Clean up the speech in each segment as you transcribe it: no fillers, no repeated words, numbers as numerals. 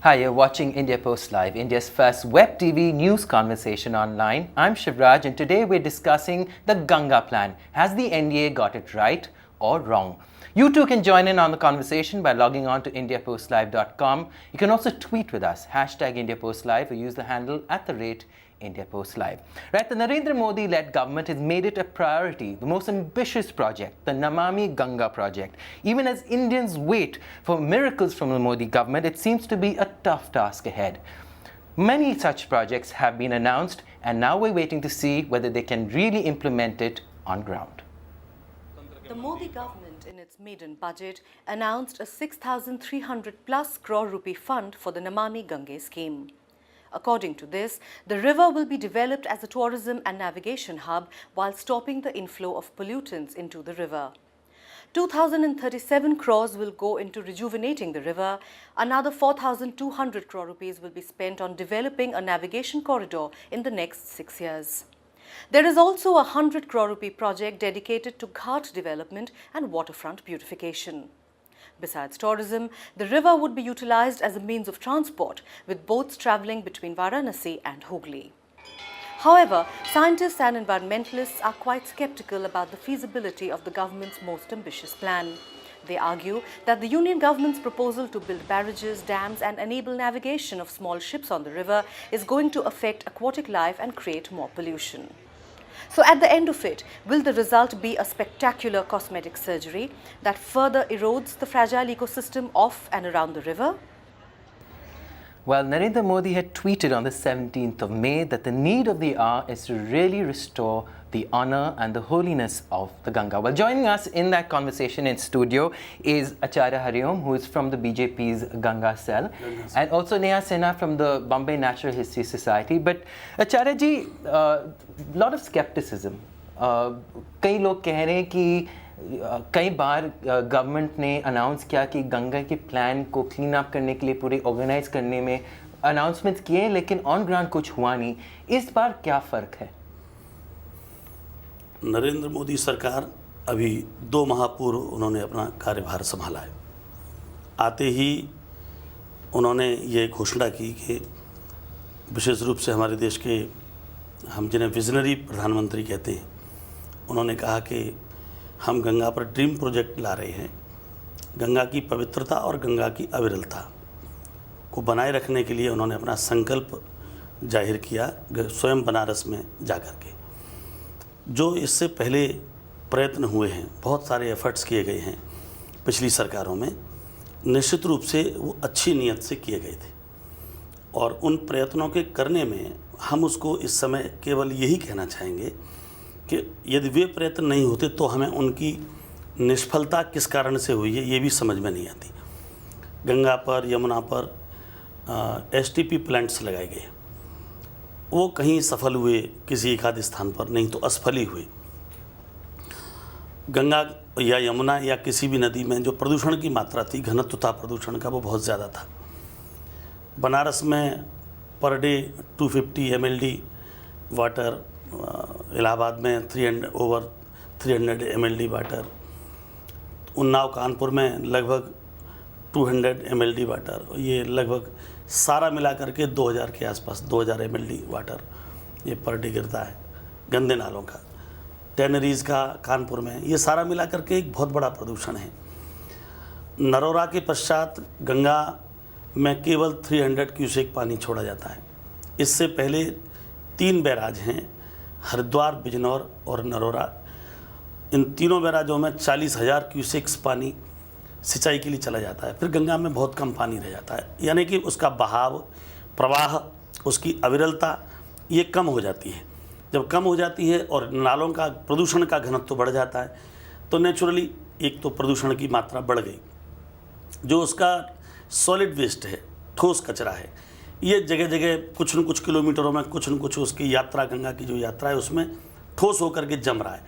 Hi, you're watching India Post Live, India's first web TV news conversation online. I'm Shivraj, and today we're discussing the Ganga plan. Has the NDA got it right or wrong? You too can join in on the conversation by logging on to indiapostlive.com. You can also tweet with us, #IndiaPostLive, or use the handle @IndiaPostLive. Right, the Narendra Modi-led government has made it a priority, the most ambitious project, the Namami Ganga project. Even as Indians wait for miracles from the Modi government, it seems to be a tough task ahead. Many such projects have been announced, and now we're waiting to see whether they can really implement it on ground. The Modi government, in its maiden budget, announced a 6,300 plus crore rupee fund for the Namami Gange scheme. According to this, the river will be developed as a tourism and navigation hub while stopping the inflow of pollutants into the river. 2,037 crores will go into rejuvenating the river. Another 4,200 crore rupees will be spent on developing a navigation corridor in the next 6 years. There is also a 100 crore rupee project dedicated to ghat development and waterfront beautification. Besides tourism, the river would be utilized as a means of transport, with boats traveling between Varanasi and Hooghly. However, scientists and environmentalists are quite skeptical about the feasibility of the government's most ambitious plan. They argue that the Union government's proposal to build barrages, dams and enable navigation of small ships on the river is going to affect aquatic life and create more pollution. So at the end of it, will the result be a spectacular cosmetic surgery that further erodes the fragile ecosystem of and around the river? Well, Narendra Modi had tweeted on the 17th of May that the need of the hour is to really restore the honor and the holiness of the Ganga. Well, joining us in that conversation in studio is Acharya Hariom, who is from the BJP's Ganga cell, and also Neha Sinha from the Bombay Natural History Society. But Acharya ji, lot of skepticism. कई लोग कह रहे हैं कि कई बार government ने announce किया कि गंगा के प्लान को क्लीन अप करने के लिए पूरे ऑर्गेनाइज करने में अनाउंसमेंट्स किए, लेकिन ऑन ग्राउंड कुछ हुआ नहीं. इस बार क्या फ़र्क है? नरेंद्र मोदी सरकार अभी 2 माह पूर्व उन्होंने अपना कार्यभार संभाला है. आते ही उन्होंने ये घोषणा की कि विशेष रूप से हमारे देश के, हम जिन्हें विजनरी प्रधानमंत्री कहते हैं, उन्होंने कहा कि हम गंगा पर ड्रीम प्रोजेक्ट ला रहे हैं. गंगा की पवित्रता और गंगा की अविरलता को बनाए रखने के लिए उन्होंने अपना संकल्प जाहिर किया स्वयं बनारस में जाकर के. जो इससे पहले प्रयत्न हुए हैं, बहुत सारे एफर्ट्स किए गए हैं पिछली सरकारों में, निश्चित रूप से वो अच्छी नीयत से किए गए थे. और उन प्रयत्नों के करने में हम उसको इस समय केवल यही कहना चाहेंगे कि यदि वे प्रयत्न नहीं होते तो हमें उनकी निष्फलता किस कारण से हुई है ये भी समझ में नहीं आती. गंगा पर, यमुना पर STP प्लांट्स लगाए गए, वो कहीं सफल हुए किसी एक आध स्थान पर, नहीं तो असफल ही हुए. गंगा या यमुना या किसी भी नदी में जो प्रदूषण की मात्रा थी, घनत्व था प्रदूषण का, वो बहुत ज़्यादा था. बनारस में per day 250 MLD water, Allahabad में over 300 MLD water, Unnao Kanpur में लगभग 200 MLD वाटर. ये लगभग सारा मिला करके 2000 के आसपास 2000 MLD वाटर ये पर डे गिरता है गंदे नालों का. टेनरीज का कानपुर में, ये सारा मिला करके एक बहुत बड़ा प्रदूषण है. नरोरा के पश्चात गंगा में केवल 300 क्यूसेक पानी छोड़ा जाता है. इससे पहले 3 बैराज हैं, हरिद्वार, बिजनौर और नरोरा. इन तीनों बैराजों में 40,000 क्यूसेक्स पानी सिंचाई के लिए चला जाता है. फिर गंगा में बहुत कम पानी रह जाता है, यानी कि उसका बहाव, प्रवाह, उसकी अविरलता ये कम हो जाती है. जब कम हो जाती है और नालों का प्रदूषण का घनत्व बढ़ जाता है तो नेचुरली एक तो प्रदूषण की मात्रा बढ़ गई. जो उसका सॉलिड वेस्ट है, ठोस कचरा है, ये जगह जगह कुछ न कुछ किलोमीटरों में कुछ न कुछ उसकी यात्रा, गंगा की जो यात्रा है उसमें ठोस होकर के जम रहा है.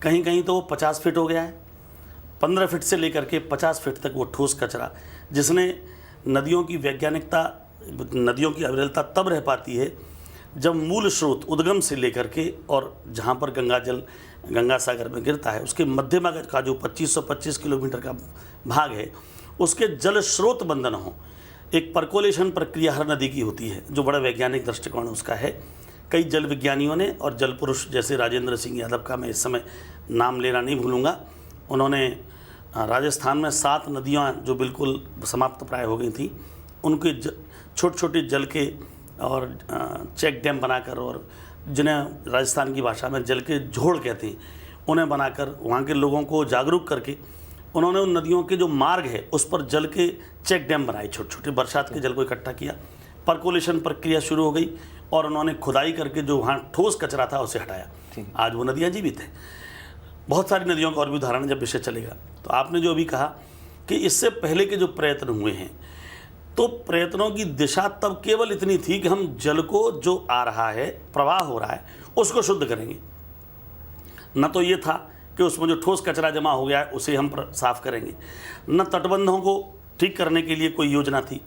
कहीं कहीं तो वो 50 फीट हो गया है. 15 फीट से लेकर के 50 फीट तक वो ठोस कचरा, जिसने नदियों की वैज्ञानिकता, नदियों की अविरलता तब रह पाती है जब मूल स्रोत उद्गम से लेकर के और जहाँ पर गंगा जल गंगा सागर में गिरता है उसके मध्यमा का जो 2525 किलोमीटर का भाग है, उसके जल स्रोत बंधन हो, एक परकोलेशन प्रक्रिया हर नदी की होती है, जो बड़ा वैज्ञानिक दृष्टिकोण उसका है। कई जल विज्ञानियों ने और जल पुरुष जैसे राजेंद्र सिंह यादव का मैं इस समय नाम लेना नहीं भूलूंगा, उन्होंने राजस्थान में 7 नदियाँ जो बिल्कुल समाप्त प्राय हो गई थी, उनके छोटे छोटे जल के और चेक डैम बनाकर, और जिन्हें राजस्थान की भाषा में जल के झोड़ कहते हैं, उन्हें बनाकर वहाँ के लोगों को जागरूक करके उन्होंने उन नदियों के जो मार्ग है उस पर जल के चेक डैम बनाए, छोटे छोटे बरसात के जल को इकट्ठा किया। परकोलेशन प्रक्रिया शुरू हो गई और उन्होंने खुदाई करके जो वहाँ ठोस कचरा था उसे हटाया। आज वो नदियाँ जीवित हैं। बहुत सारी नदियों का और भी उदाहरण जब विषय चलेगा। तो आपने जो अभी कहा कि इससे पहले के जो प्रयत्न हुए हैं, तो प्रयत्नों की दिशा तब केवल इतनी थी कि हम जल को जो आ रहा है, प्रवाह हो रहा है, उसको शुद्ध करेंगे। न तो ये था कि उसमें जो ठोस कचरा जमा हो गया है उसे हम साफ करेंगे, न तटबंधों को ठीक करने के लिए कोई योजना थी,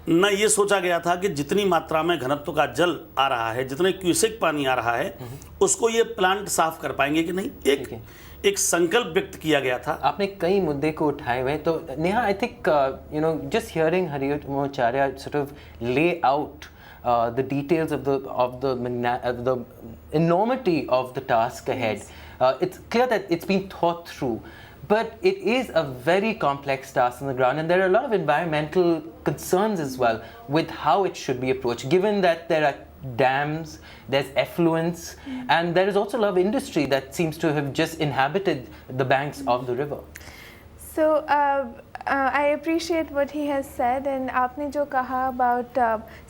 न ये सोचा गया था कि जितनी मात्रा में घनत्व का जल आ रहा है, जितने क्यूसेक पानी आ रहा है, उसको ये प्लांट साफ कर पाएंगे कि नहीं। एक संकल्प व्यक्त किया गया था। आपने कई मुद्दे को उठाए हुए, तो Neha, I think just hearing Hariomacharya sort of lay out the details of the enormity of the task ahead. It's clear that it's been thought through, but it is a very complex task on the ground, and there are a lot of environmental concerns as well with how it should be approached, given that there are dams, there's effluents, and there is also a lot of industry that seems to have just inhabited the banks of the river. So I appreciate what he has said, and आपने जो कहा about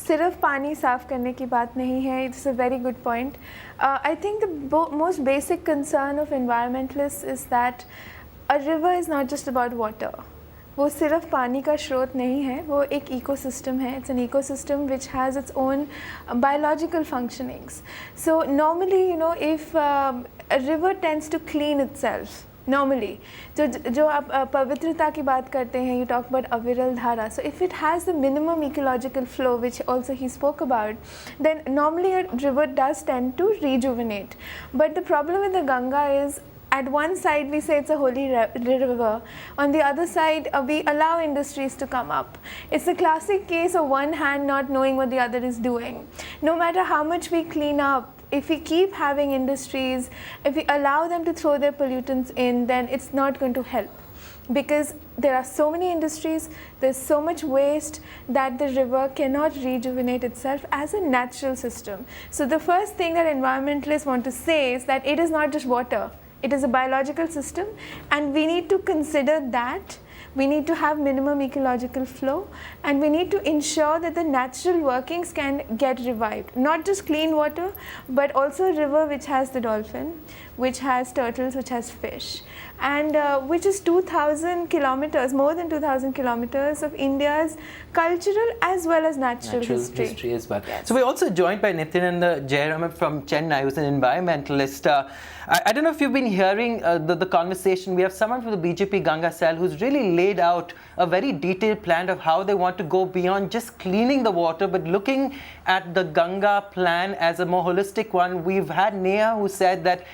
सिर्फ पानी साफ करने की बात नहीं है, it's a very good point. I think the most basic concern of environmentalists is that a river is not just about water. वो सिर्फ पानी का स्रोत नहीं है, वो एक इकोसिस्टम है. It's an ecosystem which has its own biological functionings. So normally, if a river tends to clean itself, normally, जो आप पवित्रता की बात करते हैं, you talk about अविरल धारा. So if it has the minimum ecological flow, which also he spoke about, then normally a river does tend to rejuvenate. But the problem with the Ganga is, at one side we say it's a holy river, on the other side we allow industries to come up. It's a classic case of one hand not knowing what the other is doing. No matter how much we clean up, if we keep having industries, if we allow them to throw their pollutants in, then it's not going to help. Because there are so many industries, there's so much waste that the river cannot rejuvenate itself as a natural system. So the first thing that environmentalists want to say is that it is not just water. It is a biological system, and we need to consider that. We need to have minimum ecological flow, and we need to ensure that the natural workings can get revived. Not just clean water, but also a river which has the dolphin, which has turtles, which has fish, and which is 2,000 kilometers, more than 2,000 kilometers of India's cultural as well as natural history as well. So we're also joined by Nityananda Jayaraman from Chennai, who's an environmentalist. I don't know if you've been hearing the conversation. We have someone from the BJP Ganga cell who's really laid out a very detailed plan of how they want to go beyond just cleaning the water, but looking at the Ganga plan as a more holistic one. We've had Neha who said that,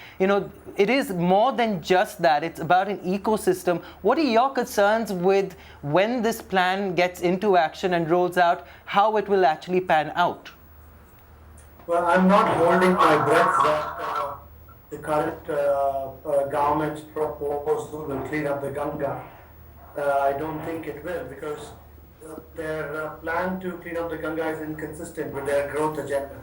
it is more than just that. It's about an ecosystem. What are your concerns with when this plan gets into action and rolls out, how it will actually pan out? Well, I'm not holding my breath that the current government's proposal will clean up the Ganga. I don't think it will, because their plan to clean up the Ganga is inconsistent with their growth agenda.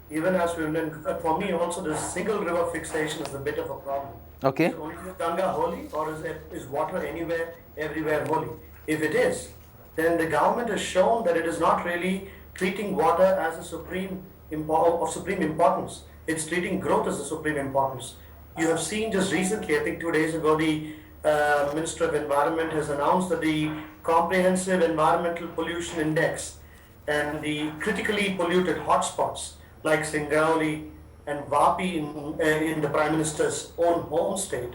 Even as women, for me also, the single river fixation is a bit of a problem. Okay. Is only the Ganga holy, or is water anywhere, everywhere holy? If it is, then the government has shown that it is not really treating water as a supreme importance. It's treating growth as a supreme importance. You have seen just recently, I think 2 days ago, the Minister of Environment has announced that the Comprehensive Environmental Pollution Index and the critically polluted hotspots like Singrauli and Vapi in the Prime Minister's own home state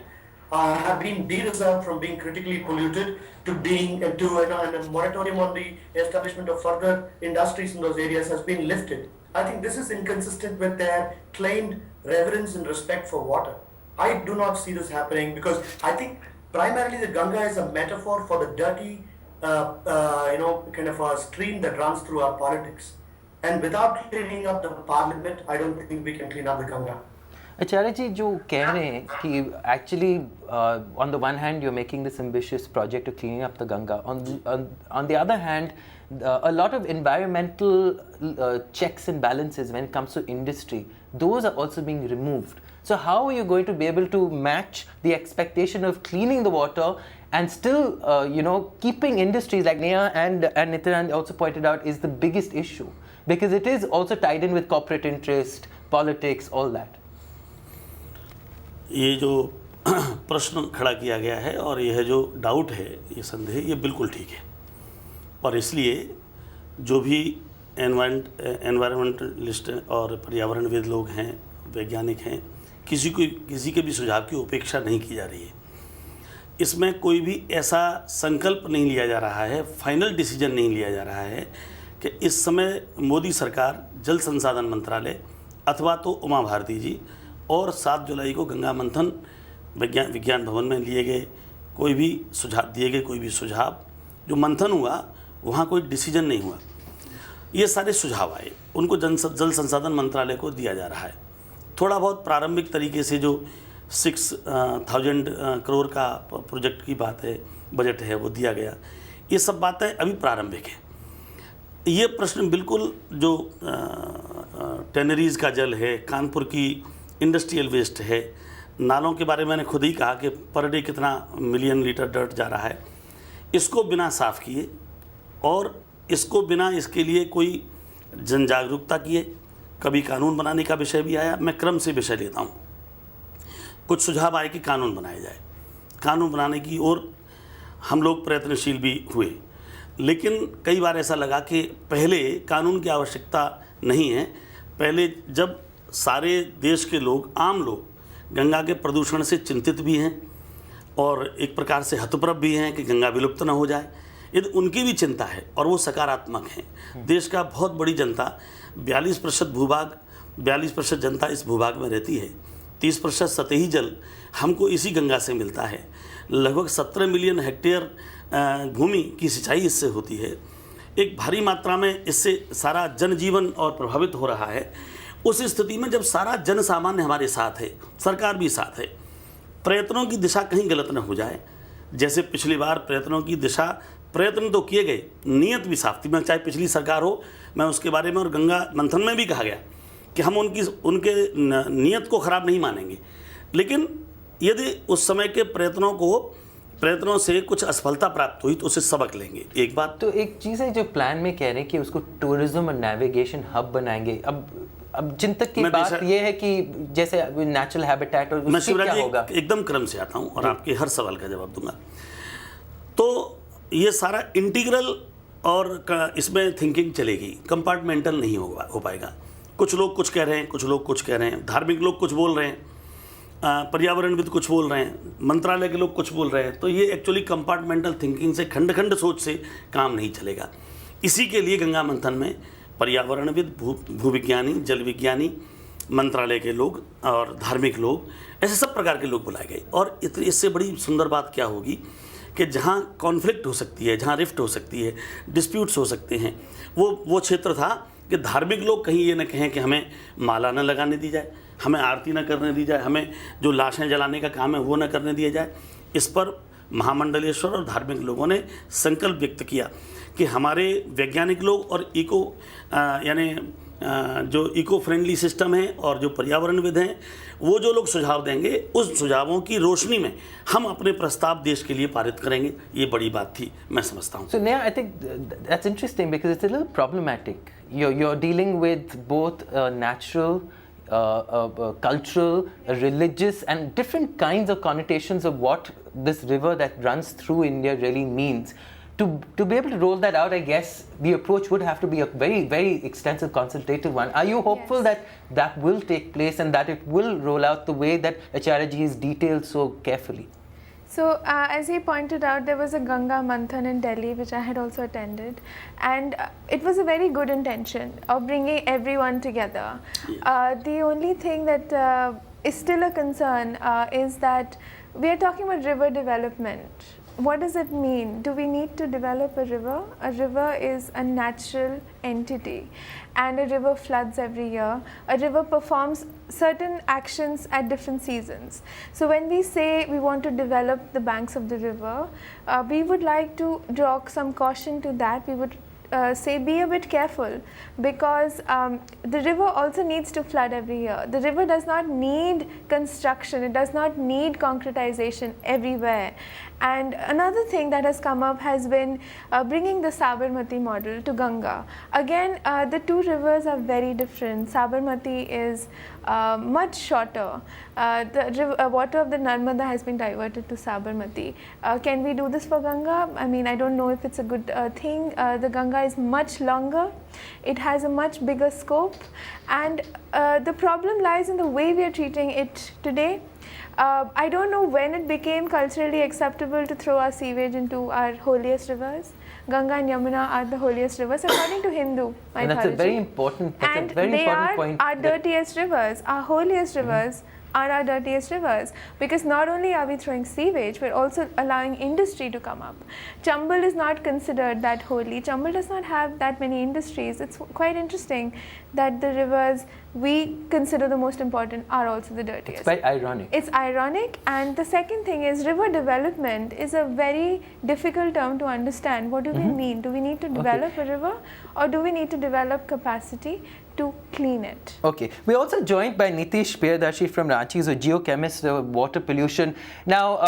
have been de-reserved from being critically polluted to being and a moratorium on the establishment of further industries in those areas has been lifted. I think this is inconsistent with their claimed reverence and respect for water. I do not see this happening, because I think primarily the Ganga is a metaphor for the dirty kind of a stream that runs through our politics. And without cleaning up the parliament, I don't think we can clean up the Ganga. Acharya ji, जो कह रहे हैं कि actually on the one hand you're making this ambitious project of cleaning up the Ganga, on the other hand a lot of environmental checks and balances when it comes to industry, those are also being removed. So how are you going to be able to match the expectation of cleaning the water and still keeping industries like Neha and Nitin also pointed out is the biggest issue, because it is also tied in with corporate interest, politics, all that. ये जो प्रश्न खड़ा किया गया है और यह जो डाउट है, ये संदेह, ये बिल्कुल ठीक है। और इसलिए जो भी एनवायरमेंटलिस्ट और पर्यावरणविद लोग हैं, वैज्ञानिक हैं, किसी के भी सुझाव की उपेक्षा नहीं की जा रही है। इसमें कोई भी ऐसा संकल्प नहीं लिया जा रहा है, फाइनल डिसीजन नहीं लिया जा रहा है कि इस समय मोदी सरकार, जल संसाधन मंत्रालय अथवा तो उमा भारती जी और 7 जुलाई को गंगा मंथन विज्ञान भवन में लिए गए कोई भी सुझाव जो मंथन हुआ वहाँ कोई डिसीजन नहीं हुआ। ये सारे सुझाव आए, उनको जल संसाधन मंत्रालय को दिया जा रहा है। थोड़ा बहुत प्रारंभिक तरीके से जो 6,000 करोड़ का प्रोजेक्ट की बात है, बजट है, वो दिया गया। ये सब बातें अभी प्रारंभिक है। ये प्रश्न बिल्कुल जो टेनरीज का जल है, कानपुर की इंडस्ट्रियल वेस्ट है, नालों के बारे में मैंने खुद ही कहा कि पर डे कितना मिलियन लीटर डर्ट जा रहा है, इसको बिना साफ़ किए और इसको बिना इसके लिए कोई जन जागरूकता किए, कभी कानून बनाने का विषय भी आया। मैं क्रम से विषय लेता हूँ। कुछ सुझाव आए कि कानून बनाया जाए, कानून बनाने की ओर हम लोग प्रयत्नशील भी हुए, लेकिन कई बार ऐसा लगा कि पहले कानून की आवश्यकता नहीं है। पहले जब सारे देश के लोग, आम लोग गंगा के प्रदूषण से चिंतित भी हैं और एक प्रकार से हतप्रभ भी हैं कि गंगा विलुप्त न हो जाए, यदि उनकी भी चिंता है और वो सकारात्मक हैं। देश का बहुत बड़ी जनता, 42% भूभाग, 42% जनता इस भूभाग में रहती है। 30% सतही जल हमको इसी गंगा से मिलता है। लगभग 17 मिलियन हेक्टेयर भूमि की सिंचाई इससे होती है। एक भारी मात्रा में इससे सारा जनजीवन और प्रभावित हो रहा है। उस स्थिति में जब सारा जन सामान्य हमारे साथ है, सरकार भी साथ है, प्रयत्नों की दिशा कहीं गलत न हो जाए। जैसे पिछली बार प्रयत्न तो किए गए, नीयत भी साफ थी। मैं चाहे पिछली सरकार हो, मैं उसके बारे में और गंगा मंथन में भी कहा गया कि हम उनके नीयत को ख़राब नहीं मानेंगे, लेकिन यदि उस समय के प्रयत्नों से कुछ असफलता प्राप्त हुई तो उसे सबक लेंगे। एक बात तो एक चीज़ है जो प्लान में कह रहे हैं कि उसको टूरिज्म और नेविगेशन हब बनाएंगे। अब चिंतक की बात ये है कि जैसे नेचुरल हैबिटेट और मैं शिवराज जी एकदम क्रम से आता हूँ और आपके हर सवाल का जवाब दूंगा। तो ये सारा इंटीग्रल और इसमें थिंकिंग चलेगी, कंपार्टमेंटल नहीं हो पाएगा। कुछ लोग कुछ कह रहे हैं, कुछ लोग कुछ कह रहे हैं, धार्मिक लोग कुछ बोल रहे हैं, पर्यावरणविद कुछ बोल रहे हैं, मंत्रालय के लोग कुछ बोल रहे हैं। तो ये एक्चुअली कंपार्टमेंटल थिंकिंग से, खंड खंड सोच से काम नहीं चलेगा। इसी के लिए गंगा मंथन में पर्यावरणविद, भूविज्ञानी, जल विज्ञानी, मंत्रालय के लोग और धार्मिक लोग, ऐसे सब प्रकार के लोग बुलाए गए। और इससे बड़ी सुंदर बात क्या होगी कि जहाँ कॉन्फ्लिक्ट हो सकती है, जहाँ रिफ्ट हो सकती है, डिस्प्यूट्स हो सकते हैं, वो क्षेत्र था कि धार्मिक लोग कहीं ये न कहें कि हमें माला न लगाने दी जाए, हमें आरती न करने दी जाए, हमें जो लाशें जलाने का काम है वो न करने दिया जाए। इस पर महामंडलेश्वर और धार्मिक लोगों ने संकल्प व्यक्त किया कि हमारे वैज्ञानिक लोग और जो इको फ्रेंडली सिस्टम है और जो पर्यावरणविद हैं, वो जो लोग सुझाव देंगे, उस सुझावों की रोशनी में हम अपने प्रस्ताव देश के लिए पारित करेंगे। ये बड़ी बात थी, मैं समझता हूँ। So Neha, I think that's interesting because it's a little problematic. You're dealing with both natural, cultural, religious, and different kinds of connotations of what this river that runs through India really means. To be able to roll that out, I guess the approach would have to be a very, very extensive consultative one. Are you hopeful that will take place and that it will roll out the way that Acharya ji has detailed so carefully? So as he pointed out, there was a Ganga Manthan in Delhi which I had also attended, and it was a very good intention of bringing everyone together. The only thing that is still a concern is that we are talking about river development. what does it mean? Do we need to develop a river? A river is a natural entity, and a river floods every year. A river performs certain actions at different seasons. So when we say we want to develop the banks of the river, we would like to draw some caution to that. We would say be a bit careful, because the river also needs to flood every year. The river does not need construction, it does not need concretization everywhere. And another thing that has come up has been bringing the Sabarmati model to Ganga. Again, the two rivers are very different. Sabarmati is much shorter. The water of the Narmada has been diverted to Sabarmati. Can we do this for Ganga? I mean, I don't know if it's a good thing. The Ganga is much longer. It has a much bigger scope, and the problem lies in the way we are treating it today. I don't know when it became culturally acceptable to throw our sewage into our holiest rivers. Ganga and Yamuna are the holiest rivers according to Hindu mythology. And that's a very important, And point. they are our dirtiest rivers, our holiest rivers. Are our dirtiest rivers, because not only are we throwing sewage, we're also allowing industry to come up. Chambal is not considered that holy. Chambal does not have that many industries. It's quite interesting that the rivers we consider the most important are also the dirtiest. It's quite ironic. It's ironic. And the second thing is, river development is a very difficult term to understand. What do we mean? Do we need to develop a river, or do we need to develop capacity to clean it? Okay, we're also joined by Nitish Priyadarshi from Ranchi, who's a geochemist of water pollution. Now,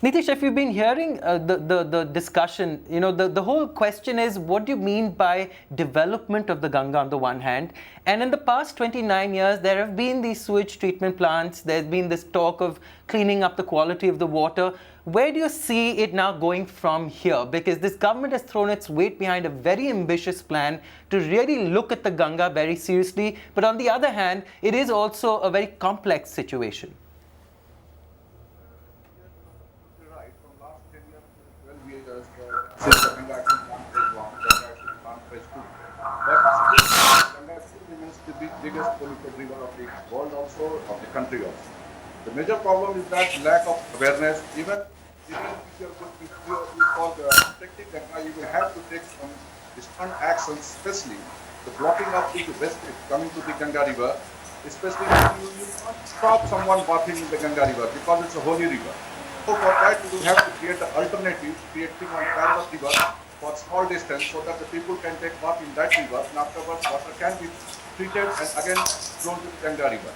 Nitish, if you've been hearing the discussion, you know, the whole question is, what do you mean by development of the Ganga on the one hand? And in the past 29 years, there have been these sewage treatment plants, there's been this talk of cleaning up the quality of the water. Where do you see it now going from here? Because this government has thrown its weight behind a very ambitious plan to really look at the Ganga very seriously. But on the other hand, it is also a very complex situation. You're right. From last 10 years to 12 years, since the Ganga Action Plan phase 1, Ganga Action Plan phase 2. But still, Ganga still remains the biggest polluted river of the world also, of the country also. The major problem is that lack of awareness. Even if you're for protecting Ganga, you will have to take some stern actions, especially the blocking of the wastage coming to the Ganga river. Especially you can't stop someone bathing in the Ganga river because it's a holy river. So for that, you will have to create an alternative, creating one parallel river for small distance, so that the people can take bath in that river, and afterwards water can be treated and again flown to the Ganga river.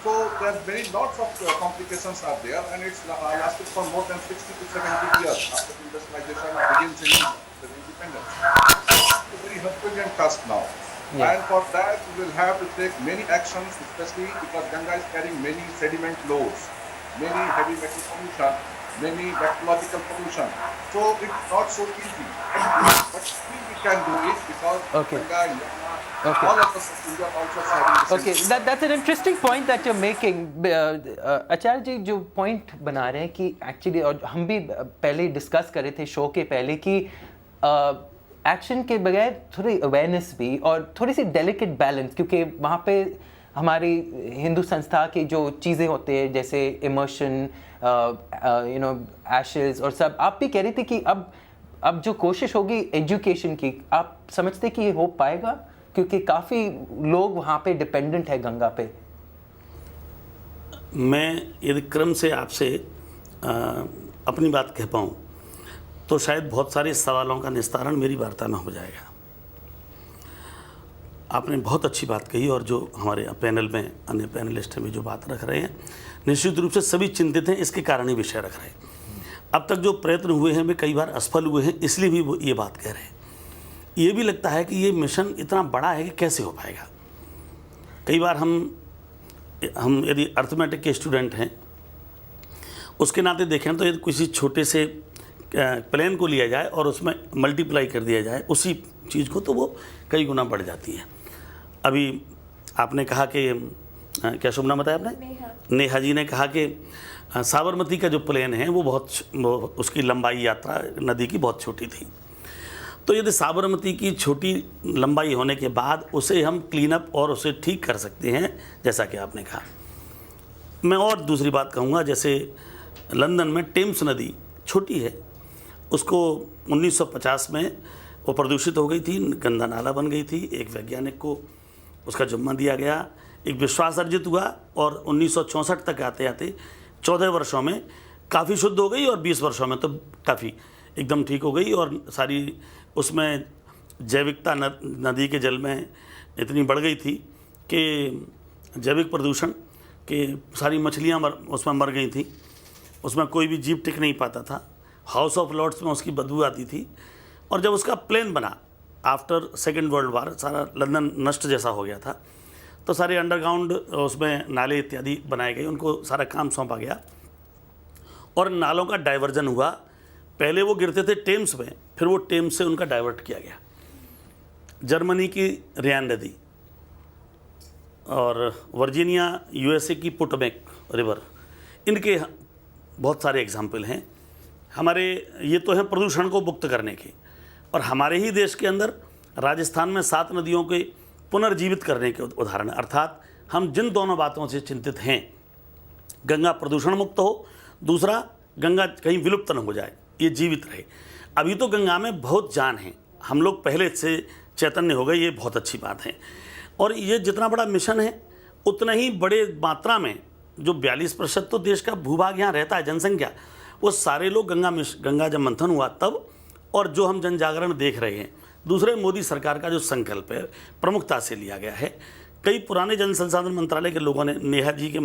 So there are very lots of complications are there, and it's lasted for more than 60 to 70 years after the industrialization begins in India, the independence. It's a very Herculean task now. Yes. And for that, we will have to take many actions, especially because Ganga is carrying many sediment loads, many heavy metal pollution, many bacteriological pollution. So it's not so easy. But still we can do it because Ganga, all of us in India also having the Okay, that's an interesting point that you're making. आचार्य जी जो point बना रहे हैं कि actually, और हम भी पहले discuss कर रहे थे शो के पहले कि एक्शन के बगैर थोड़ी अवेयरनेस भी और थोड़ी सी डेलिकेट बैलेंस, क्योंकि वहाँ पे हमारी हिंदू संस्था की जो चीज़ें होते हैं जैसे इमर्शन, यू नो, एशेस और सब, आप भी कह रही थी कि अब जो कोशिश होगी एजुकेशन की, आप समझते कि ये हो पाएगा? क्योंकि काफ़ी लोग वहाँ पे डिपेंडेंट है गंगा पे। मैं यदि क्रम से आपसे अपनी बात कह पाऊँ तो शायद बहुत सारे सवालों का निस्तारण मेरी वार्ता में हो जाएगा। आपने बहुत अच्छी बात कही, और जो हमारे पैनल में अन्य पैनलिस्ट हैं भी जो बात रख रहे हैं, निश्चित रूप से सभी चिंतित हैं, इसके कारण ही विषय रख रहे हैं। अब तक जो प्रयत्न हुए हैं वे कई बार असफल हुए हैं, इसलिए भी वो ये बात कह रहे हैं। ये भी लगता है कि ये मिशन इतना बड़ा है कि कैसे हो पाएगा। कई बार हम यदि अर्थमेटिक के स्टूडेंट हैं, उसके नाते देखें तो यदि किसी छोटे से प्लेन को लिया जाए और उसमें मल्टीप्लाई कर दिया जाए उसी चीज़ को, तो वो कई गुना बढ़ जाती है। अभी आपने कहा कि क्या शुभ नाम बताया आपने? नेहा जी ने कहा कि साबरमती का जो प्लेन है वो उसकी लंबाई यात्रा नदी की बहुत छोटी थी। तो यदि साबरमती की छोटी लंबाई होने के बाद उसे हम क्लीन अप और उसे ठीक कर सकते हैं, जैसा कि आपने कहा। मैं और दूसरी बात कहूँगा, जैसे लंदन में टेम्स नदी छोटी है, उसको 1950 में वो प्रदूषित हो गई थी, गंदा नाला बन गई थी। एक वैज्ञानिक को उसका जिम्मा दिया गया, एक विश्वास अर्जित हुआ और 1964 तक आते आते 14 वर्षों में काफ़ी शुद्ध हो गई और 20 वर्षों में तो काफ़ी एकदम ठीक हो गई। और सारी उसमें जैविकता नदी के जल में इतनी बढ़ गई थी कि जैविक प्रदूषण के सारी मछलियाँ उसमें मर गई थी, उसमें कोई भी जीव टिक नहीं पाता था। हाउस ऑफ लॉर्ड्स में उसकी बदबू आती थी। और जब उसका प्लान बना आफ्टर सेकेंड वर्ल्ड वार, सारा लंदन नष्ट जैसा हो गया था, तो सारे अंडरग्राउंड उसमें नाले इत्यादि बनाए गए, उनको सारा काम सौंपा गया और नालों का डाइवर्जन हुआ। पहले वो गिरते थे टेम्स में, फिर वो टेम्स से उनका डाइवर्ट किया गया। जर्मनी की रियान नदी और वर्जीनिया यूएसए की पुटमेक रिवर, इनके बहुत सारे एग्जाम्पल हैं। हमारे ये तो हैं प्रदूषण को मुक्त करने के, और हमारे ही देश के अंदर राजस्थान में 7 नदियों के पुनर्जीवित करने के उदाहरण। अर्थात हम जिन दोनों बातों से चिंतित हैं, गंगा प्रदूषण मुक्त हो, दूसरा गंगा कहीं विलुप्त न हो जाए, ये जीवित रहे। अभी तो गंगा में बहुत जान है, हम लोग पहले से चैतन्य हो गए, ये बहुत अच्छी बात है। और ये जितना बड़ा मिशन है उतना ही बड़े मात्रा में, जो 42% तो देश का भूभाग यहाँ रहता है, जनसंख्या, वो सारे लोग गंगा जब मंथन हुआ तब, और जो हम जन जागरण देख रहे हैं। दूसरे, मोदी सरकार का जो संकल्प है प्रमुखता से लिया गया है। कई पुराने जल संसाधन मंत्रालय के लोगों ने नेहा जी के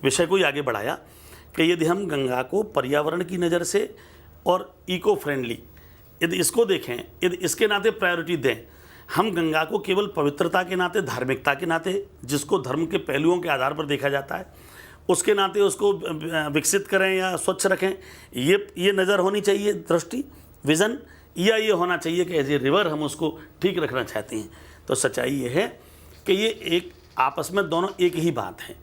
विषय को ही आगे बढ़ाया कि यदि हम गंगा को पर्यावरण की नज़र से और इको फ्रेंडली यदि इसको देखें, यदि इसके नाते प्रायोरिटी दें, हम गंगा को केवल पवित्रता के नाते, धार्मिकता के नाते, जिसको धर्म के पहलुओं के आधार पर देखा जाता है, उसके नाते उसको विकसित करें या स्वच्छ रखें, ये नज़र होनी चाहिए, दृष्टि, विज़न, या ये होना चाहिए कि एज ए रिवर हम उसको ठीक रखना चाहते हैं। तो सच्चाई ये है कि ये एक आपस में दोनों एक ही बात है।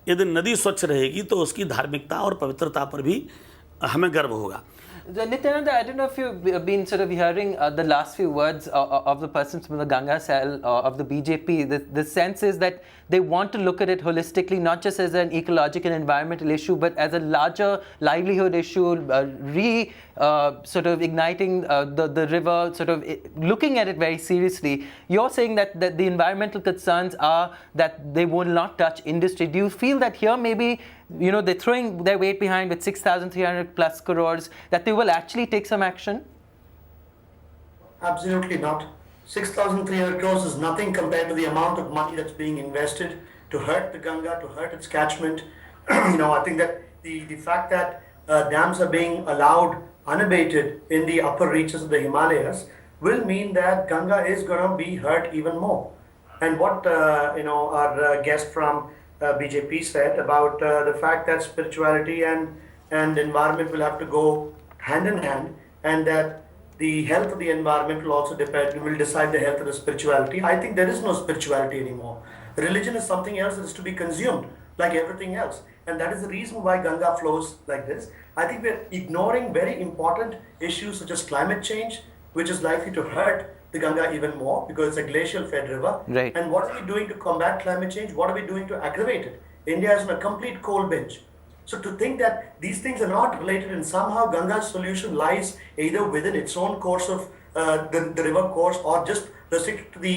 यदि नदी स्वच्छ रहेगी तो उसकी धार्मिकता और पवित्रता पर भी हमें गर्व होगा। Nityananda, I don't know if you've been sort of hearing the last few words of the persons from the Ganga cell of the BJP. The sense is that they want to look at it holistically, not just as an ecological and environmental issue, but as a larger livelihood issue, sort of igniting the river, sort of looking at it very seriously. You're saying that the environmental concerns are that they will not touch industry. Do you feel that here maybe, you know, they're throwing their weight behind with 6,300 plus crores, that they will actually take some action? Absolutely not. 6,300 crores is nothing compared to the amount of money that's being invested to hurt the Ganga, to hurt its catchment. I think that the fact that dams are being allowed unabated in the upper reaches of the Himalayas will mean that Ganga is going to be hurt even more. And what our guest from BJP said about the fact that spirituality and environment will have to go hand in hand, and that the health of the environment will also will decide the health of the spirituality. I think there is no spirituality anymore. Religion is something else that is to be consumed like everything else, and that is the reason why Ganga flows like this. I think we're ignoring very important issues such as climate change, which is likely to hurt the Ganga even more because it's a glacial fed river. Right. And what are we doing to combat climate change? What are we doing to aggravate it? India is in a complete coal binge. So to think that these things are not related and somehow Ganga's solution lies either within its own course of the river course or just restricted to the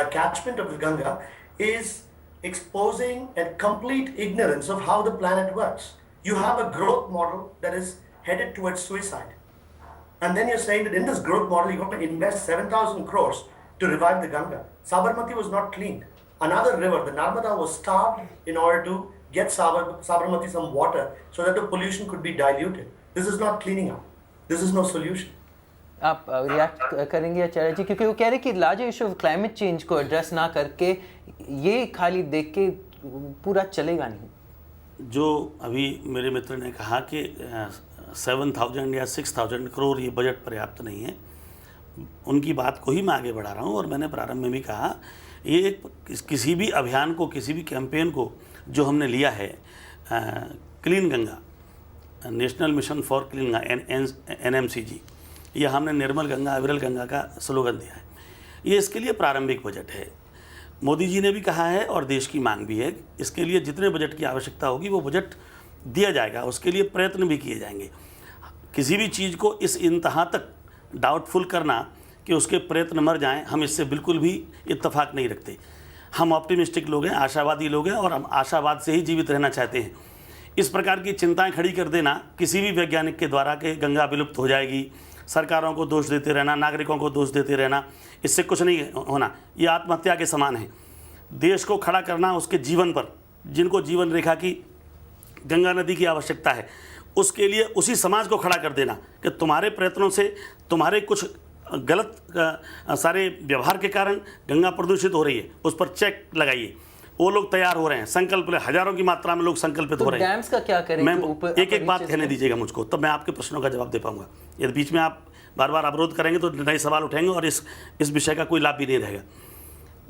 catchment of the Ganga is exposing a complete ignorance of how the planet works. You have a growth model that is headed towards suicide. And then you're saying that in this growth model, you're going to invest 7,000 crores to revive the Ganga. Sabarmati was not cleaned. Another river, the Narmada, was starved in order to get Sabarmati some water so that the pollution could be diluted. This is not cleaning up. This is no solution. आप react करेंगे आचार्य जी, क्योंकि वो कह रहे कि larger issue of climate change को address ना करके ये खाली देख के पूरा चलेगा नहीं। जो अभी मेरे मित्र ने कहा कि 7,000 या 6,000 करोड़ ये बजट पर्याप्त नहीं है, उनकी बात को ही मैं आगे बढ़ा रहा हूँ। और मैंने प्रारंभ में भी कहा, ये एक किसी भी अभियान को, किसी भी कैंपेन को जो हमने लिया है, clean Ganga, national mission for clean Ganga, NMCG, यह हमने निर्मल गंगा, अविरल गंगा का स्लोगन दिया है। ये इसके लिए प्रारंभिक बजट है। मोदी जी ने भी कहा है और देश की मांग भी है, इसके लिए जितने बजट की आवश्यकता होगी वो बजट दिया जाएगा, उसके लिए प्रयत्न भी किए जाएंगे। किसी भी चीज़ को इस इंतहा तक डाउटफुल करना कि उसके प्रयत्न मर जाएं, हम इससे बिल्कुल भी इत्तेफाक नहीं रखते। हम ऑप्टिमिस्टिक लोग हैं, आशावादी लोग हैं, और हम आशावाद से ही जीवित रहना चाहते हैं। इस प्रकार की चिंताएं खड़ी कर देना किसी भी वैज्ञानिक के द्वारा कि गंगा विलुप्त हो जाएगी, सरकारों को दोष देते रहना, नागरिकों को दोष देते रहना, इससे कुछ नहीं होना। ये आत्महत्या के समान है। देश को खड़ा करना उसके जीवन पर, जिनको जीवन रेखा की गंगा नदी की आवश्यकता है, उसके लिए उसी समाज को खड़ा कर देना कि तुम्हारे प्रयत्नों से, तुम्हारे कुछ गलत सारे व्यवहार के कारण गंगा प्रदूषित हो रही है, उस पर चेक लगाइए। वो लोग तैयार हो रहे हैं, संकल्प ले, हजारों की मात्रा में लोग संकल्पित हो रहे हैं। डैम्स का क्या करें? मैं एक एक बात कहने दीजिएगा मुझको, तब मैं आपके प्रश्नों का जवाब दे पाऊंगा। यदि बीच में आप बार बार अवरोध करेंगे तो नए सवाल उठेंगे और इस विषय का कोई लाभ भी नहीं रहेगा।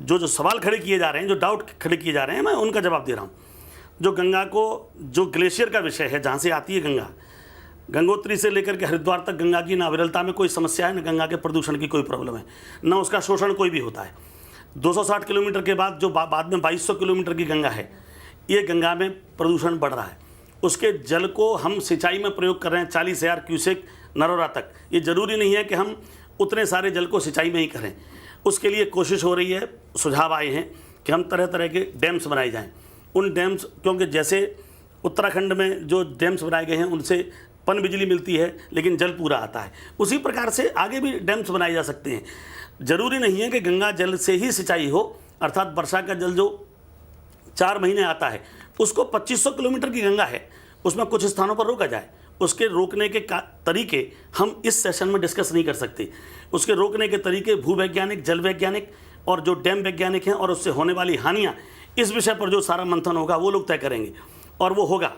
जो सवाल खड़े किए जा रहे हैं, जो डाउट खड़े किए जा रहे हैं, मैं उनका जवाब दे रहा हूँ। जो गंगा को, जो ग्लेशियर का विषय है, जहाँ से आती है गंगा, गंगोत्री से लेकर के हरिद्वार तक गंगा की ना विरलता में कोई समस्या है, न गंगा के प्रदूषण की कोई प्रॉब्लम है, न उसका शोषण कोई भी होता है। 260 किलोमीटर के बाद जो बाद में 2200 किलोमीटर की गंगा है, ये गंगा में प्रदूषण बढ़ रहा है। उसके जल को हम सिंचाई में प्रयोग कर रहे हैं 40,000 क्यूसेक नरोरा तक। ये ज़रूरी नहीं है कि हम उतने सारे जल को सिंचाई में ही करें, उसके लिए कोशिश हो रही है। सुझाव आए हैं कि हम तरह तरह के डैम्स बनाए जाएँ। उन डैम्स, क्योंकि जैसे उत्तराखंड में जो डैम्स बनाए गए हैं उनसे पन बिजली मिलती है लेकिन जल पूरा आता है, उसी प्रकार से आगे भी डैम्स बनाए जा सकते हैं। ज़रूरी नहीं है कि गंगा जल से ही सिंचाई हो, अर्थात वर्षा का जल जो 4 महीने आता है उसको 2500 किलोमीटर की गंगा है, उसमें कुछ स्थानों पर रोका जाए। उसके रोकने के तरीके हम इस सेशन में डिस्कस नहीं कर सकते। उसके रोकने के तरीके भूवैज्ञानिक, जल वैज्ञानिक और जो डैम वैज्ञानिक हैं और उससे होने वाली हानियाँ, इस विषय पर जो सारा मंथन होगा वो लोग तय करेंगे और वो होगा।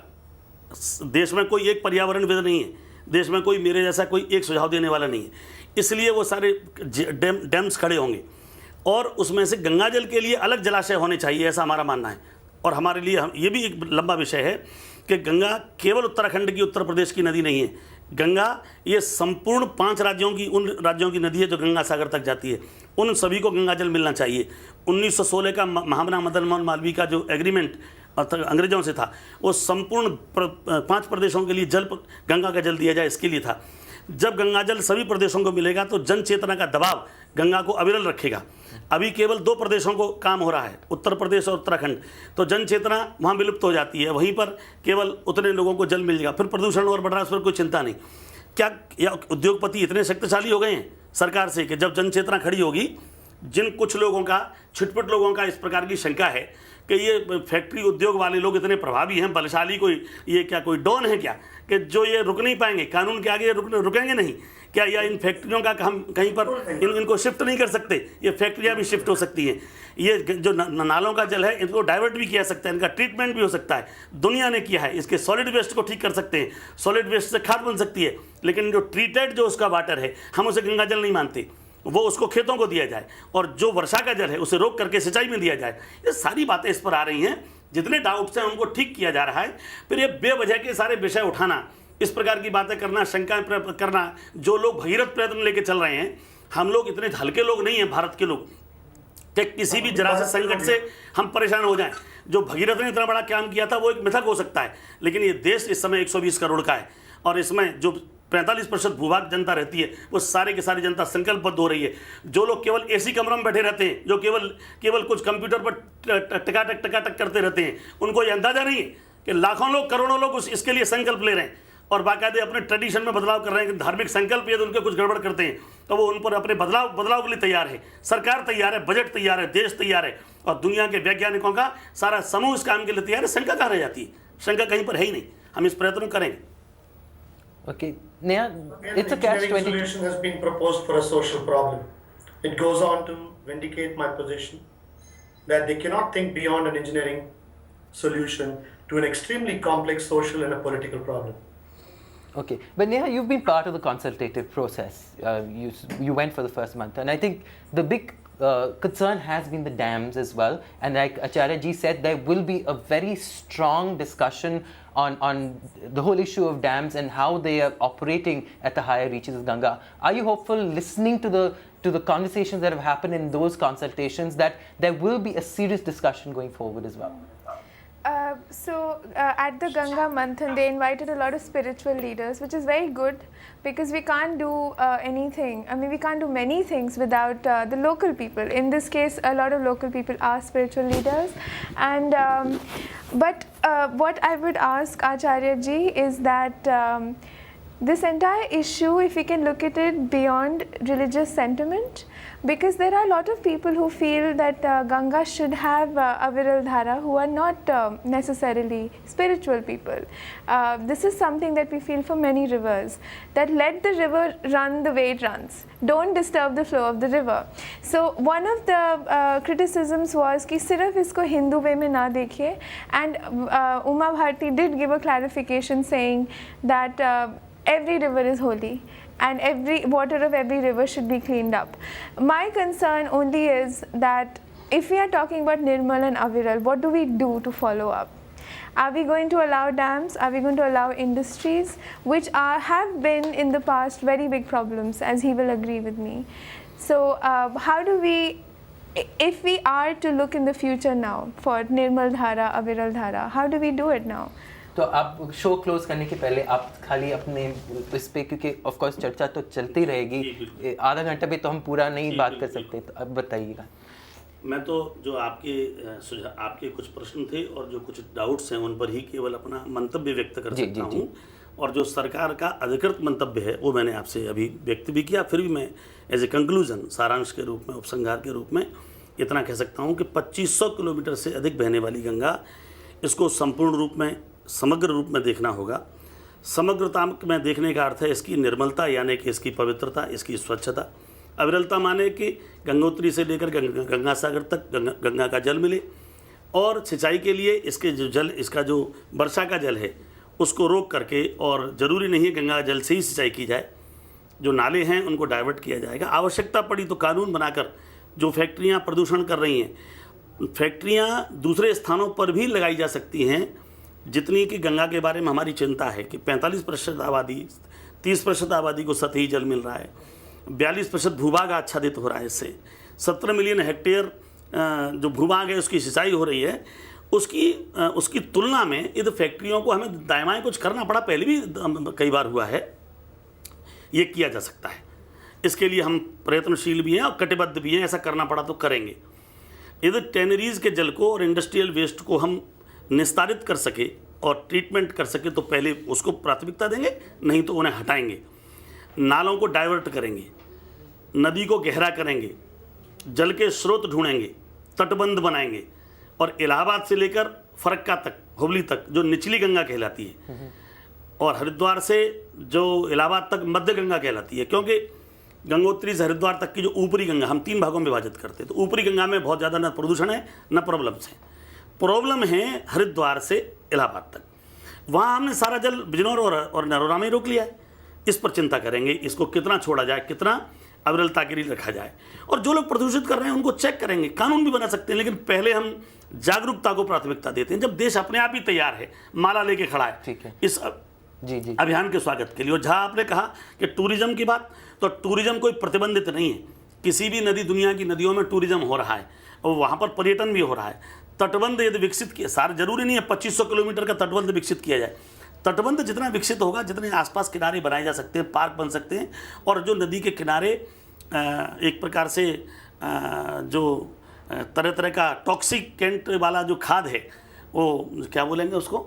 देश में कोई एक पर्यावरणविद नहीं है, देश में कोई मेरे जैसा कोई एक सुझाव देने वाला नहीं है, इसलिए वो सारे डैम्स खड़े होंगे और उसमें से गंगा जल के लिए अलग जलाशय होने चाहिए, ऐसा हमारा मानना है। और हमारे लिए ये भी एक लंबा विषय है कि गंगा केवल उत्तराखंड की, उत्तर प्रदेश की नदी नहीं है। गंगा ये संपूर्ण 5 राज्यों की, उन राज्यों की नदी है जो गंगा सागर तक जाती है, उन सभी को गंगा जल मिलना चाहिए। 1916 का महामना मदन मोहन मालवीय का जो एग्रीमेंट अंग्रेजों से था, वो संपूर्ण 5 प्रदेशों के लिए गंगा का जल दिया जाए, इसके लिए था। जब गंगा जल सभी प्रदेशों को मिलेगा तो जन चेतना का दबाव गंगा को अविरल रखेगा। अभी केवल 2 प्रदेशों को काम हो रहा है, उत्तर प्रदेश और उत्तराखंड, तो जन चेतना वहाँ विलुप्त हो जाती है, वहीं पर केवल उतने लोगों को जल मिल जाएगा, फिर प्रदूषण और बढ़ रहा है, उस पर कोई चिंता नहीं। क्या या उद्योगपति इतने शक्तिशाली हो गए हैं सरकार से कि जब जन चेतना खड़ी होगी, जिन कुछ लोगों का, छिटपुट लोगों का इस प्रकार की शंका है कि ये फैक्ट्री उद्योग वाले लोग इतने प्रभावी हैं, बलशाली, कोई ये क्या कोई डॉन है क्या कि जो ये रुक नहीं पाएंगे, कानून के आगे ये रुकेंगे नहीं क्या? या इन फैक्ट्रियों का हम कहीं पर इनको शिफ्ट नहीं कर सकते? ये फैक्ट्रियाँ भी शिफ्ट हो सकती हैं। ये जो नालों का जल है इनको डाइवर्ट भी किया सकता है, इनका ट्रीटमेंट भी हो सकता है, दुनिया ने किया है। इसके सॉलिड वेस्ट को ठीक कर सकते हैं, सॉलिड वेस्ट से खाद बन सकती है। लेकिन जो ट्रीटेड जो उसका वाटर है, हम उसे गंगा जल नहीं मानते, वो उसको खेतों को दिया जाए और जो वर्षा का जल है उसे रोक करके सिंचाई में दिया जाए। ये सारी बातें इस पर आ रही हैं, जितने डाउट्स हैं उनको ठीक किया जा रहा है। फिर ये बेवजह के सारे विषय उठाना, इस प्रकार की बातें करना, शंकाएं करना, जो लोग भगीरथ प्रयत्न लेके चल रहे हैं, हम लोग इतने हल्के लोग नहीं हैं भारत के लोग कि किसी भी जरा से संकट से हम परेशान हो जाएं। जो भगीरथ ने इतना बड़ा काम किया था वो एक मिथक हो सकता है, लेकिन ये देश इस समय 120 करोड़ का है और इसमें जो 45% भूभाग जनता रहती है, वो सारे की सारी जनता संकल्पबद्ध हो रही है। जो लोग केवल एसी कमरों में बैठे रहते हैं, जो केवल कुछ कंप्यूटर पर टकाटक करते रहते हैं, उनको ये अंदाजा नहीं है कि लाखों लोग, करोड़ों लोग इसके लिए संकल्प ले रहे हैं और बाकायदे अपने ट्रेडिशन में बदलाव कर रहे हैं। धार्मिक संकल्प यदि उनके कुछ गड़बड़ करते हैं तो वो उन पर अपने बदलाव के लिए तैयार है। सरकार तैयार है, बजट तैयार है, देश तैयार है और दुनिया के वैज्ञानिकों का सारा समूह इस काम के लिए तैयार है। शंका कहाँ रह जाती है? शंका कहीं पर है ही नहीं। हम इस प्रयत्न करेंगे। Okay, Neha, it's a catch-22. Solution has been proposed for a social problem. It goes on to vindicate my position that they cannot think beyond an engineering solution to an extremely complex social and a political problem. Okay, but Neha, you've been part of the consultative process. You went for the first month, and I think the big concern has been the dams as well. And like Acharya ji said, there will be a very strong discussion on the whole issue of dams and how they are operating at the higher reaches of Ganga. Are you hopeful, listening to the conversations that have happened in those consultations, that there will be a serious discussion going forward as well? At the Ganga Manthan, they invited a lot of spiritual leaders, which is very good because we can't do anything. I mean, we can't do many things without the local people. In this case, a lot of local people are spiritual leaders. And but what I would ask Acharya ji is that this entire issue, if we can look at it beyond religious sentiment, because there are a lot of people who feel that Ganga should have Aviral Dhara who are not necessarily spiritual people. This is something that we feel for many rivers, that let the river run the way it runs. Don't disturb the flow of the river. So one of the criticisms was कि सिर्फ इसको हिंदू वे में ना देखिए, and Uma Bharti did give a clarification saying that every river is holy and every water of every river should be cleaned up. My concern only is that if we are talking about Nirmal and Aviral, what do we do to follow up? Are we going to allow dams? Are we going to allow industries, which have been in the past very big problems, as he will agree with me? So how do we, if we are to look in the future now for Nirmal Dhara, Aviral Dhara, how do we do it now? तो आप show close करने के पहले आप खाली अपने इस पे, क्योंकि ऑफ कोर्स चर्चा तो चलती रहेगी, आधा घंटा भी तो हम पूरा नहीं बात कर सकते, तो अब बताइएगा। मैं तो जो आपके कुछ प्रश्न थे और जो कुछ डाउट्स हैं उन पर ही केवल अपना मंतव्य व्यक्त कर सकता हूँ, और जो सरकार का अधिकृत मंतव्य है वो मैंने आपसे अभी व्यक्त भी किया। फिर भी मैं एज ए कंक्लूजन, सारांश के रूप में, उपसंहार के रूप में इतना कह सकता हूँ कि 2500 किलोमीटर से अधिक बहने वाली गंगा, इसको संपूर्ण रूप में, समग्र रूप में देखना होगा। समग्रता में देखने का अर्थ है इसकी निर्मलता, यानी कि इसकी पवित्रता, इसकी स्वच्छता। अविरलता माने कि गंगोत्री से लेकर गंगा सागर तक गंगा का जल मिले, और सिंचाई के लिए इसके जो जल, इसका जो वर्षा का जल है उसको रोक करके, और ज़रूरी नहीं है गंगा जल से ही सिंचाई की जाए, जो नाले हैं उनको डाइवर्ट किया जाएगा। आवश्यकता पड़ी तो कानून बनाकर जो फैक्ट्रियाँ प्रदूषण कर रही हैं, फैक्ट्रियाँ दूसरे स्थानों पर भी लगाई जा सकती हैं। जितनी कि गंगा के बारे में हमारी चिंता है कि 45% आबादी, 30% आबादी को सतही जल मिल रहा है, 42% भूभाग आच्छादित हो रहा है, इससे 17 मिलियन हेक्टेयर जो भूभाग है उसकी सिंचाई हो रही है। उसकी तुलना में यदि फैक्ट्रियों को हमें दाएं कुछ करना पड़ा, पहले भी कई बार हुआ है, ये किया जा सकता है। इसके लिए हम प्रयत्नशील भी हैं और कटिबद्ध भी हैं, ऐसा करना पड़ा तो करेंगे। यदि टैनरीज के जल को और इंडस्ट्रियल वेस्ट को हम निस्तारित कर सके और ट्रीटमेंट कर सके तो पहले उसको प्राथमिकता देंगे, नहीं तो उन्हें हटाएंगे। नालों को डाइवर्ट करेंगे, नदी को गहरा करेंगे, जल के स्रोत ढूंढेंगे, तटबंध बनाएंगे, और इलाहाबाद से लेकर फरक्का तक, हुबली तक, जो निचली गंगा कहलाती है, और हरिद्वार से जो इलाहाबाद तक मध्य गंगा कहलाती है, क्योंकि गंगोत्री से हरिद्वार तक की जो ऊपरी गंगा हम 3 भागों में विभाजित करते हैं, तो ऊपरी गंगा में बहुत ज़्यादा न प्रदूषण है न प्रॉब्लम्स है। प्रॉब्लम है हरिद्वार से इलाहाबाद तक, वहाँ हमने सारा जल बिजनौर और नरोरा में रोक लिया है। इस पर चिंता करेंगे, इसको कितना छोड़ा जाए, कितना अविरलता के लिए रखा जाए, और जो लोग प्रदूषित कर रहे हैं उनको चेक करेंगे। कानून भी बना सकते हैं, लेकिन पहले हम जागरूकता को प्राथमिकता देते हैं। जब देश अपने आप ही तैयार है, माला लेके खड़ा है, ठीक है, इस अभियान के स्वागत के लिए। और जहाँ आपने कहा कि टूरिज्म की बात, तो टूरिज्म कोई प्रतिबंधित नहीं है। किसी भी नदी, दुनिया की नदियों में टूरिज्म हो रहा है और वहाँ पर पर्यटन भी हो रहा है। तटबंध यदि विकसित किया, सारा जरूरी नहीं है 2500 किलोमीटर का तटबंध विकसित किया जाए। तटबंध जितना विकसित होगा, जितने आसपास किनारे बनाए जा सकते हैं, पार्क बन सकते हैं, और जो नदी के किनारे एक प्रकार से जो तरह तरह का टॉक्सिकेंट वाला जो खाद है, वो क्या बोलेंगे उसको,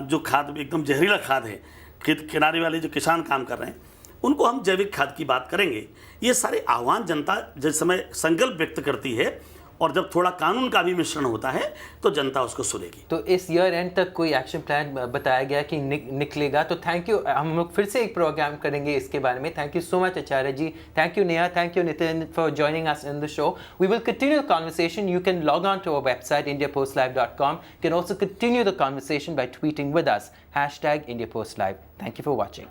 जो खाद एकदम जहरीला खाद है, खेत किनारे वाले जो किसान काम कर रहे हैं, उनको हम जैविक खाद की बात करेंगे। ये सारे आह्वान जनता जिस समय संकल्प व्यक्त करती है, और जब थोड़ा कानून का भी मिश्रण होता है तो जनता उसको सुनेगी। तो इस ईयर एंड तक कोई एक्शन प्लान बताया गया कि निकलेगा, तो थैंक यू। हम लोग फिर से एक प्रोग्राम करेंगे इसके बारे में। Thank you so much Acharya ji, thank you Neha, thank you Nitin for joining us in the show. We will continue the conversation. You can log on to our website indiapostlive.com. You can also continue the conversation by tweeting with us #IndiaPostLive. Thank you for watching.